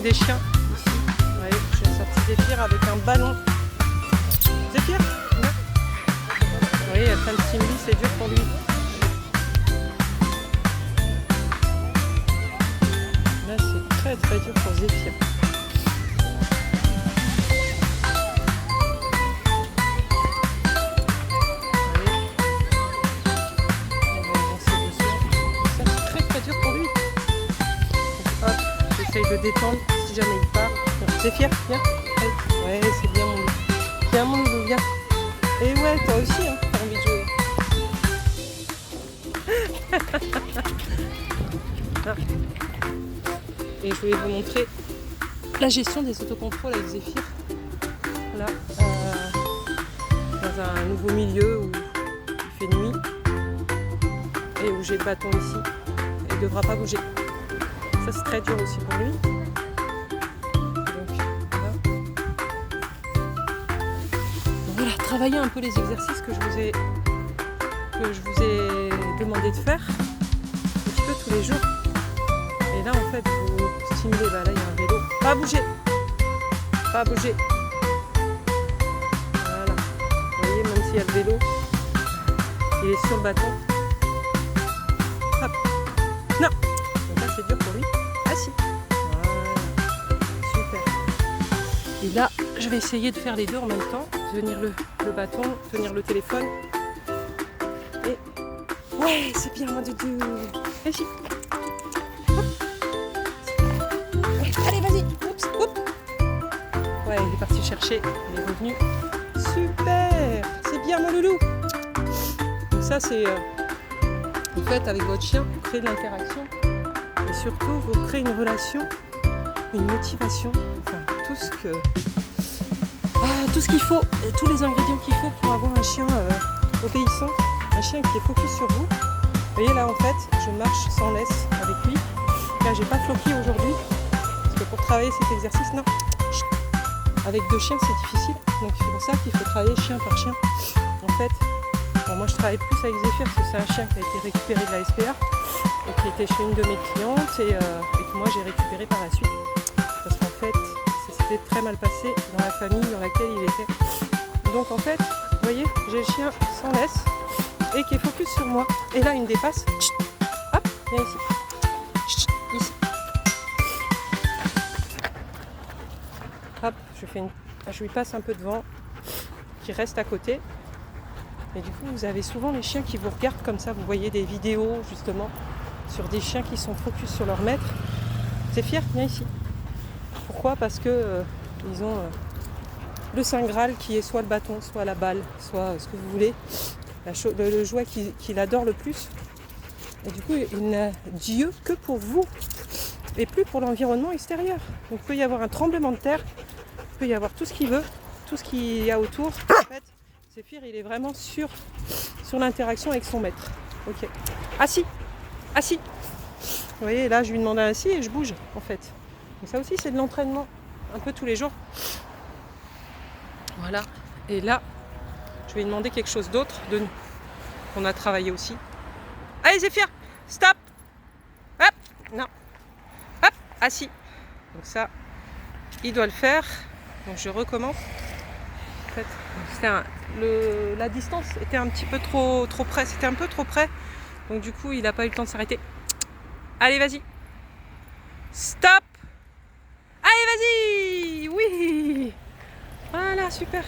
des chiens ici. Ouais, j'ai sorti Zéphyr avec un ballon. Zéphyr, viens. Vous voyez, il y a plein de stimuli, c'est dur pour lui. Là, c'est très très dur pour Zéphyr. J'essaye de détendre si jamais il part. Zéphyr, viens. Ouais, c'est bien mon loup. Viens mon loup, viens. Et ouais, toi aussi, hein, t'as envie de jouer. Ah. Et je voulais vous montrer la gestion des autocontrôles avec Zéphyr. Là, dans un nouveau milieu où il fait nuit et où j'ai le bâton ici. Et il ne devra pas bouger. Ça c'est très dur aussi pour lui. Donc voilà, travailler un peu les exercices que je vous ai demandé de faire un petit peu tous les jours. Et là en fait vous stimulez, là il y a un vélo. Pas bouger. Pas bouger. Voilà. Vous voyez, même s'il y a le vélo, il est sur le bâton. Hop. Non. Donc là c'est dur pour lui. Ah si. Voilà. Super. Et là, je vais essayer de faire les deux en même temps. Tenir le bâton, tenir le téléphone. Et... Ouais, c'est bien, moi, Doudou. Vas-y. Allez, vas-y. Oups, oups. Ouais, il est parti chercher. Il est revenu. Super. C'est bien, mon loulou. Donc ça, c'est... vous faites avec votre chien, vous créez de l'interaction. Et surtout, vous créez une relation, une motivation, enfin tout ce qu'il faut, tous les ingrédients qu'il faut pour avoir un chien obéissant, un chien qui est focus sur vous. Vous voyez là en fait, je marche sans laisse avec lui. Là j'ai pas floqué aujourd'hui, parce que pour travailler cet exercice, non. Avec deux chiens c'est difficile, donc c'est pour ça qu'il faut travailler chien par chien. En fait, bon, moi je travaille plus avec Zéphyr parce que c'est un chien qui a été récupéré de la SPA. Et qui était chez une de mes clientes et que moi j'ai récupéré par la suite parce qu'en fait ça s'était très mal passé dans la famille dans laquelle il était. Donc en fait, vous voyez, j'ai le chien sans laisse et qui est focus sur moi. Et là il me dépasse. Chut, hop, viens ici. Chut, ici. Hop, je lui passe un peu de vent qui reste à côté. Et du coup vous avez souvent les chiens qui vous regardent comme ça. Vous voyez des vidéos justement sur des chiens qui sont focus sur leur maître. Zéphyr, viens ici. Pourquoi ? Parce que ils ont le Saint Graal qui est soit le bâton, soit la balle, soit ce que vous voulez, le jouet qu'il adore le plus. Et du coup, il n'a Dieu que pour vous et plus pour l'environnement extérieur. Donc il peut y avoir un tremblement de terre, il peut y avoir tout ce qu'il veut, tout ce qu'il y a autour. En fait, Zéphyr, il est vraiment sur l'interaction avec son maître. Ok. Assis. Assis. Vous voyez, là je lui demande un assis et je bouge en fait. Donc ça aussi c'est de l'entraînement, un peu tous les jours. Voilà. Et là, je vais lui demander quelque chose d'autre qu'on a travaillé aussi. Allez Zéphyr, stop. Hop, non. Hop, assis. Donc ça, il doit le faire. Donc je recommence. En fait, la distance était un petit peu trop près. C'était un peu trop près. Donc du coup, il n'a pas eu le temps de s'arrêter. Allez, vas-y. Stop. Allez, vas-y. Oui. Voilà, super.